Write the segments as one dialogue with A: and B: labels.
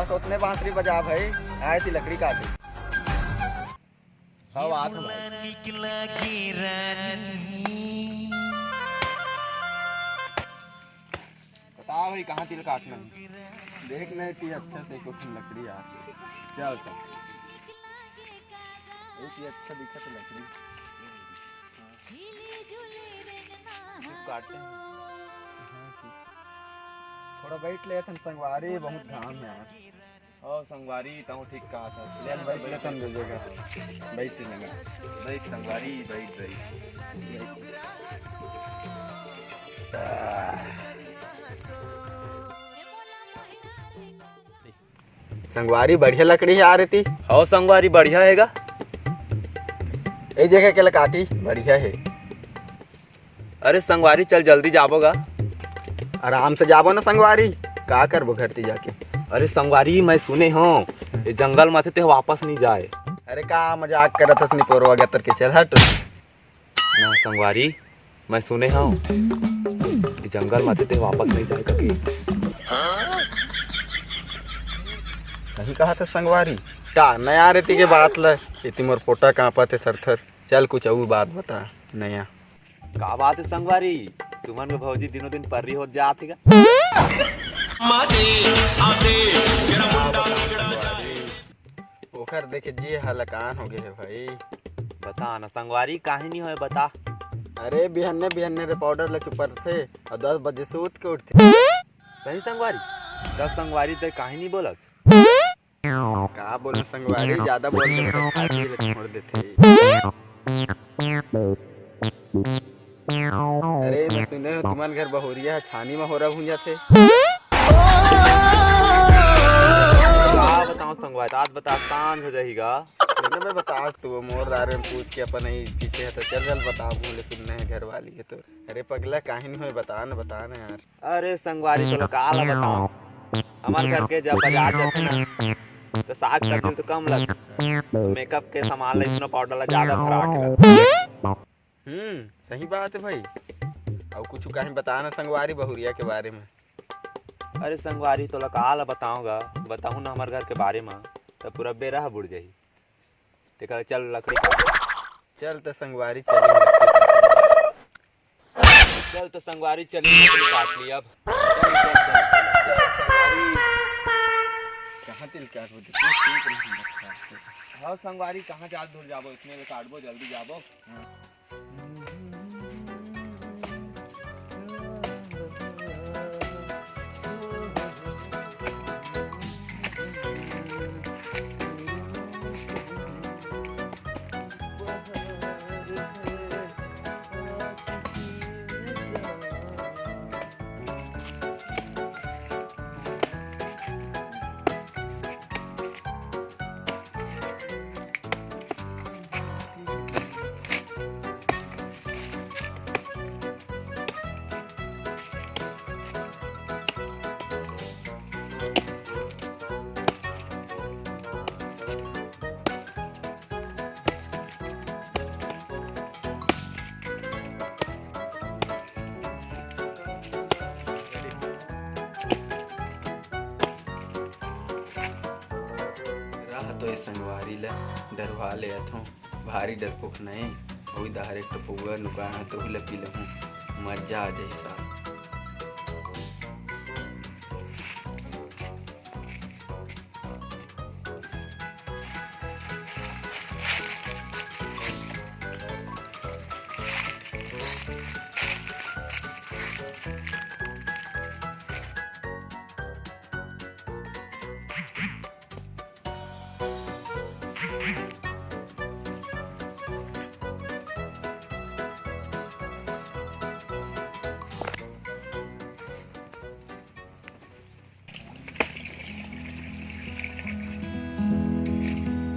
A: बस उतने बांसुरी बजा भाई, आए थी लकड़ी काटी। हाँ बात बता भाई कहाँ तिल काटना है? देख ले कि अच्छा से कुछ लकड़ी आती। चल तो एक ही अच्छा दिखा तो लकड़ी काटते हैं। थोड़ा बैठ ले संगवारी, बहुत घाम है यार। ओ संगवारी तो ठीक कहा था, ले बैठ ले तन भेजेगा। बैठ लेगा, बैठ संगवारी, बैठ बैठ। संगवारी बढ़िया लकड़ी आ रही थी।
B: हो संगवारी बढ़िया हैगा।
A: ये जगह के काटी बढ़िया है।
B: अरे संगवारी चल जल्दी जाबोगा।
A: आराम से जाबो ना संगवारी, का करबो घरती जाके।
B: अरे संगवारी मैं सुने हूँ ये जंगल में थे वापस नहीं जाए।
A: अरे का मजाक करत हस निपोरवा गतर के, चल हट
B: ना संगवारी मैं सुने हूँ ये जंगल में थे वापस नहीं जाए कभी।
A: सही कहा था संगवारी। का नया रेती के बात ल इतनी मोर फोटा कांपा थे थर थर। चल कुछ और बात बता नया।
B: का बात है संगवारी, तुमन में भौजी दिनों दिन पर्री हो जाती का।
A: ओखर देखे जी हलकान हो गए है भाई।
B: बता ना संगवारी काहे नहीं होए बता।
A: अरे बिहन्ने बिहन्ने रे पाउडर लेके ऊपर थे और 10 बजे से उठ के उठते।
B: सही संगवारी, तब संगवारी ते काहे नहीं बोलत।
A: का बोल संगवारी, ज्यादा बोल के तो खा के छोड़ देते। अरे मैं सुने हो तुम्हारे घर बहुरिया है, छानी में हो रहा भूंजा थे।
B: बताओ संगवारी, आज बता सांझ हो जाएगा।
A: मैं बता तू मोर दारे में पूछ के अपन ही पीछे है तो चल चल बता, बोले सुनने है घर वाली है तो। अरे पगला काहे नहीं हो, बता ना यार।
B: अरे संगवारी चलो काला बताओ। हमारे घर के जब बाजार जाते ना तो साग सब्जी तो कम लग, मेकअप के सामान इसमें पाउडर ज्यादा भरा के।
A: सही बात है भाई। और कुछ कहीं बताना संगवारी बहुरिया के बारे में।
B: अरे संगवारी तो काला बताऊंगा, बताऊं ना हमारे घर के बारे में तो पूरा बेराह बुड़ जाही। देखा चल लकड़ी
A: चल तो संगवारी चल
B: तो संगवारी चली लकड़ी काट ली। अब
A: कहाँ तिल काट हो?
B: हाँ संगवारी कहाँ जा दूर जाबो, इतने में काटबो जल्दी जाबो।
A: तो संगवारी ला डरवा ले अथों, भारी डरपोक नहीं वही दहार एक टपुआ नुका तो ही लपी लहूँ, मजा आ जाए साथ।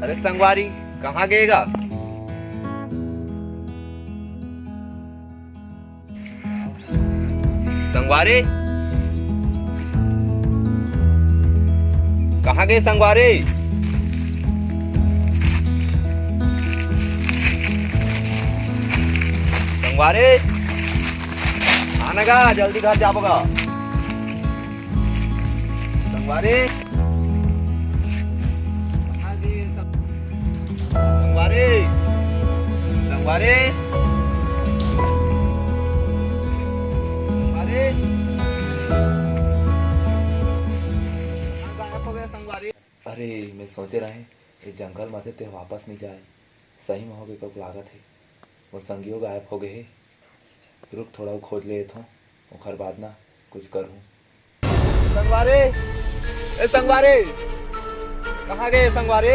B: अरे संगवारी कहाँ गएगा? संगवारी कहाँ गए? संगवारी संगवारी आना गा, जल्दी घर जाओगा। संगवारी संगवारी संगवारी संगवारी गायब हो गया संगवारी।
C: अरे मैं सोचे रहे ये जंगल में थे ते वापस नहीं जाए, सही में हो गए कब लागत है वो संगियो गायब हो गए है। रुक थोड़ा खोज ले था ओखर बाद ना कुछ करूँ।
B: संगवारी ए संगवारी कहाँ गए संगवारी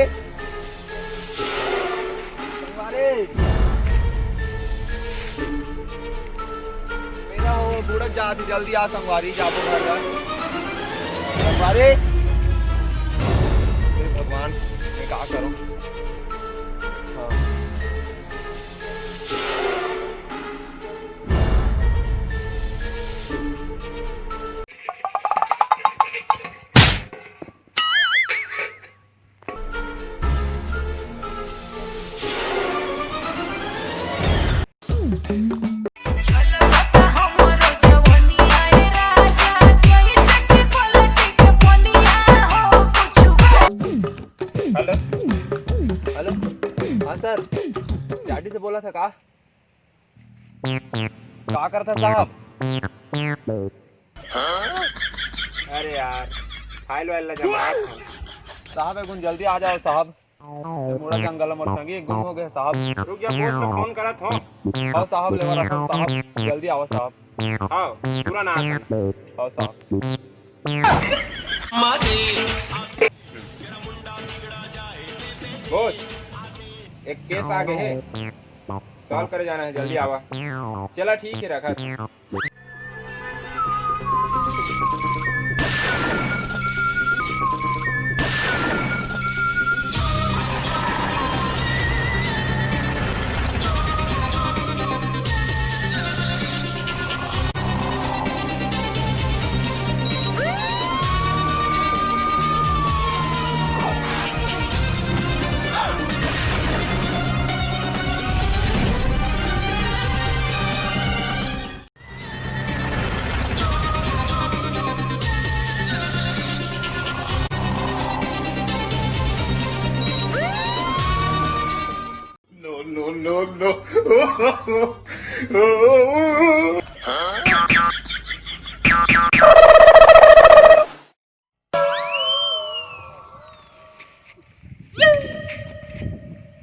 B: संगवारी मेरा हो बुढ़क जाती जल्दी आ संगवारी जाबो घर जा संगवारी। हे भगवान मैं क्या करूं। हाँ हेलो हेलो हाँ सर सीआईडी से बोला था का करता साहब। अरे यार फाइल वाइल लगा साहब एक जल्दी आ जाओ साहब। मोड़ा जंगल में संगी गुम हो गए साहब।
D: रुक जा पोस्ट में फोन करा था।
B: हाँ साहब लेवा रखो साहब जल्दी आओ साहब।
D: हाँ पूरा नाम
B: हाँ साहब।
D: बोस एक केस आ गए है सॉल्व करे जाना है जल्दी आवा। चला ठीक है रखा।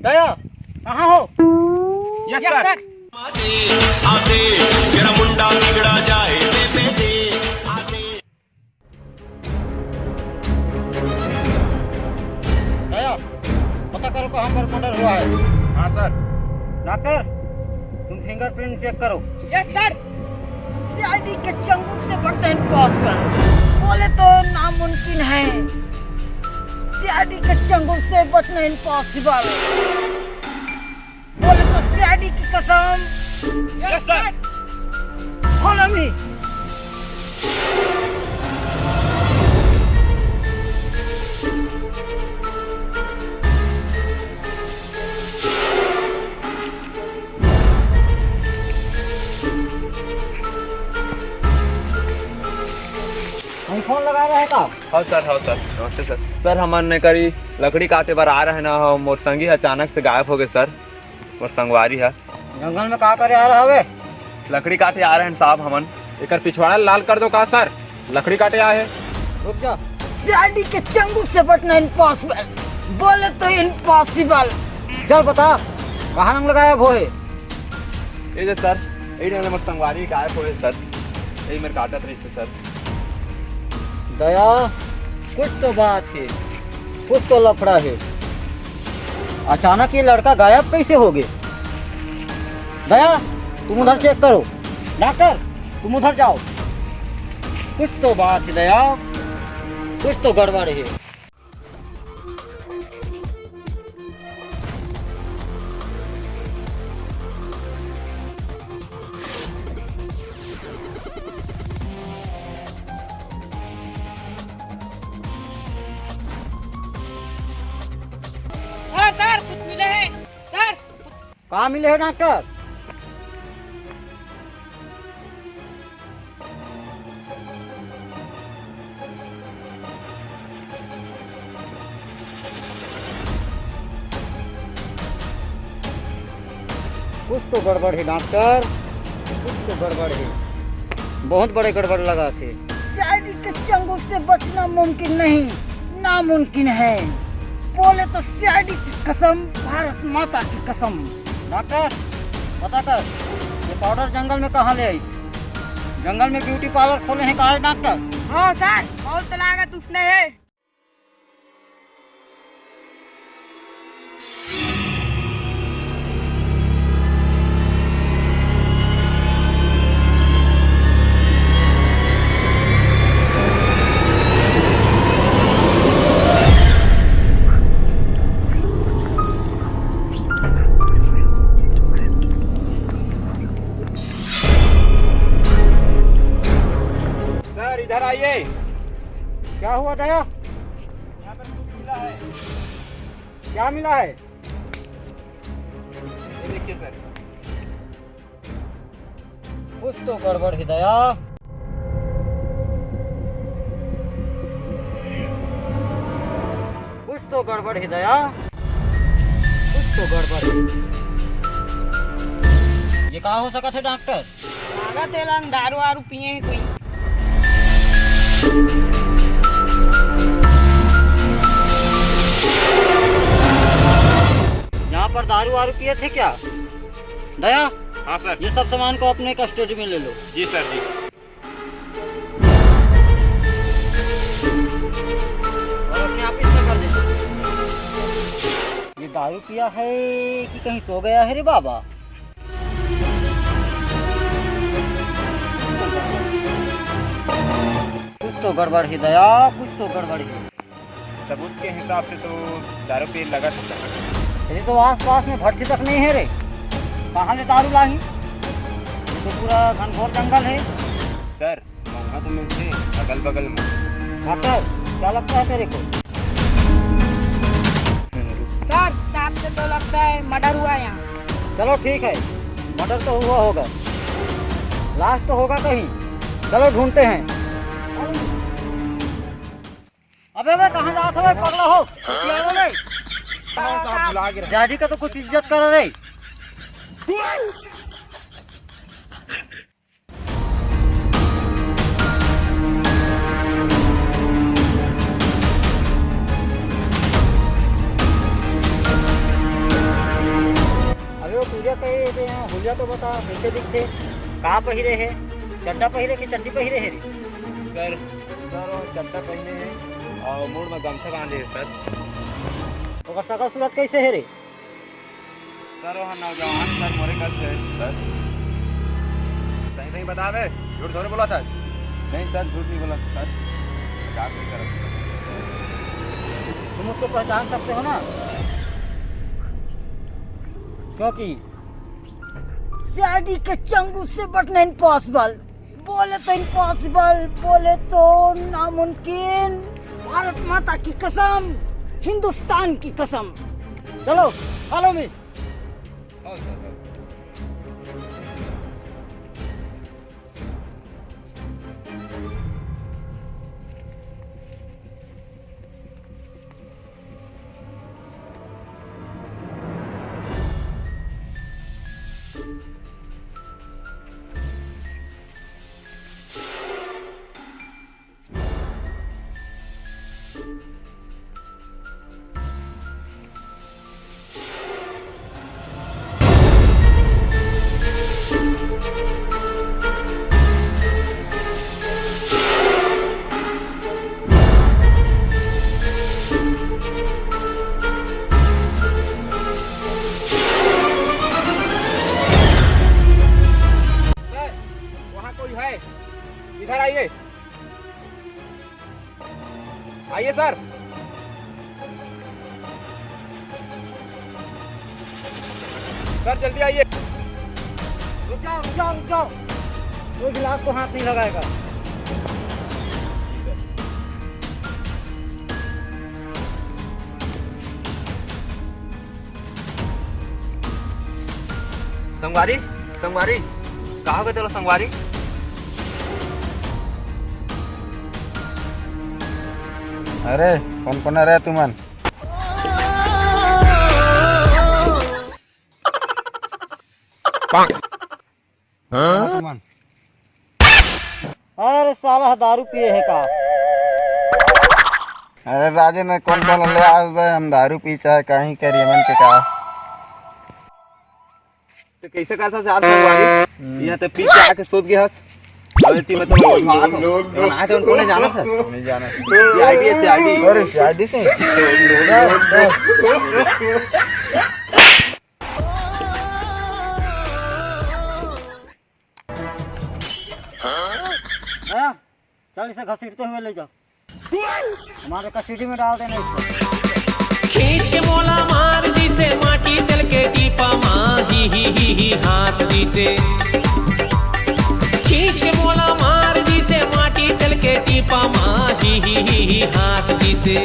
B: दया कहाँ हो?
D: Yes sir.
E: आते तेरा मुंडा बिगड़ा जाए दे दे आते।
F: दया पता करो को हम पर मर्डर हुआ है।
D: हाँ सर।
F: डॉक्टर तुम फिंगरप्रिंट चेक करो।
G: Yes sir. सीआईडी के चंगुल से बटना इम्पॉसिबल बोले तो नामुमकिन है। सीआईडी के चंगुल से बचना इम्पॉसिबल बोले तो सीआईडी की कसम।
D: Yes sir.
G: Follow me.
F: हम फोन लगा रहे का?
B: हाँ सर नमस्ते सर। सर हमन ने करी लकड़ी काटे बार आ रहे ना हम मोर संगी अचानक से गायब हो गए सर। मोर संगवारी है
F: जंगल में का करे आ रहा हवे?
B: लकड़ी काटे आ रहे हैं साहब हमन।
D: एक पिछवाड़ा लाल कर दो का सर लकड़ी काटे आए।
F: रुक जा।
G: सीआईडी के चंगुल से बचना इम्पॉसिबल बोले तो इम्पॉसिबल।
F: चल बता कहाँ नंग लगाया वो है?
B: ये जो सर यही मोर संगवारी गायब हो गए सर। यही मेरे काटत रही से सर।
F: दया कुछ तो बात है, कुछ तो लफड़ा है। अचानक ये लड़का गायब कैसे हो गए? दया तुम उधर चेक करो। डॉक्टर तुम उधर जाओ। कुछ तो बात है दया, कुछ तो गड़बड़ है।
G: सर कुछ मिले हैं सर।
F: कहाँ मिले है डॉक्टर? कुछ तो गड़बड़ है डॉक्टर, कुछ तो गड़बड़ है। बहुत बड़े गड़बड़ लगा थे।
G: सीआईडी के चंगुल से बचना मुमकिन नहीं, नामुमकिन है। बोले तो सीआईडी की कसम, भारत माता की कसम।
F: डॉक्टर पता कर, ये पाउडर जंगल में कहाँ ले आई? जंगल में ब्यूटी पार्लर खोले हैं कहाँ डॉक्टर?
H: हाँ सर, बहुत लागत उसने है।
D: सर इधर आइए।
F: क्या हुआ दया?
D: यहाँ पर कुछ मिला है।
F: क्या मिला है?
D: ये देखिए सर।
F: कुछ तो गड़बड़ है दया। कुछ तो गड़बड़ है दया, कुछ तो गड़बड़ है। ये कहाँ हो सका थे डॉक्टर?
H: लागत है लंग दारू वारू पिए हैं कोई।
F: यहाँ पर दारू वारू पिए थे क्या? दया,
D: हाँ सर।
F: ये सब सामान को अपने कस्टडी में ले लो।
D: जी सर जी।
F: और अपने ऑफिस में कर देना। ये दारू पिया है कि कहीं सो गया है रे बाबा? कुछ तो गड़बड़ है दया, कुछ तो गड़बड़ है।
D: सबूत के हिसाब से तो दारू पी लगा सकता है।
F: ये तो आस पास में भट्टी तक नहीं है रे, कहाँ से दारू लाही? ये तो पूरा घनघोर जंगल है।
D: सर मौका तो मिलते अगल बगल में।
F: डॉक्टर क्या लगता है तेरे को?
H: सर साहब से तो लगता है मर्डर हुआ यहाँ।
F: चलो ठीक है, मर्डर तो हुआ होगा, लाश तो होगा कहीं। चलो ढूंढते हैं। अबे मैं कहाँ जाता है पगला हो?
D: साहब बुला के रहे।
F: डैडी का तो कुछ इज्जत कर रहे। अबे वो पूजा कहे थे यहाँ, हुलिया तो बता कैसे दिखते? कहाँ पहिरे है? चड्डा पहिरे कि चड्डी पहिरे है रे?
D: सर वो चड्डा पहने हैं और मूड में गमछा बांधे है सर।
F: ओकर शकल सूरत कैसे है रे?
D: सर वहाँ नौजवान सर मोरे कल है सर। सही सही बता दे, झूठ थोड़े बोला था। नहीं सर झूठ नहीं बोला सर, मजाक नहीं कर रहा।
F: तुम उसको पहचान सकते हो ना? क्योंकि
G: सीआईडी के चंगुल से बचना इम्पॉसिबल। बोले तो इम्पॉसिबल, बोले तो नामुमकिन। भारत माता की कसम, हिंदुस्तान की कसम।
F: चलो फॉलो मी।
D: हाँ सर। इधर आइए, आइए सर। सर जल्दी आइए।
F: रुक जाओ रुक जाओ रुक जाओ, कोई गिलास को हाथ नहीं लगाएगा।
B: संगवारी संगवारी कहाँ गए थे संगवारी?
A: अरे कौन कौन रहे तुमन?
F: अरे साला दारू पिए है का?
A: अरे राजे ने कौन बोला ले आज भाई हम दारू पी चाहे कहीं करिए मन के का
B: तो कैसे करता से आज संगवारी यहाँ ते पीछे आके सोच गया हस अरे ती मतलब ना तो उनको नहीं जाना था
A: नहीं जाना
B: सीआईडी सीआईडी
A: अरे सीआईडी से
F: दया चल इसे घसीटते हुए ले जाओ, हमारे कस्टडी में डाल देना इसको।
E: खींच के मोला मार दी से माटी चल के टीपा माँ ही हास दी से खींच के मोला मार दी से माटी चल के टीपा माँ ही हास दी से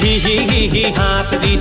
E: ही हास दी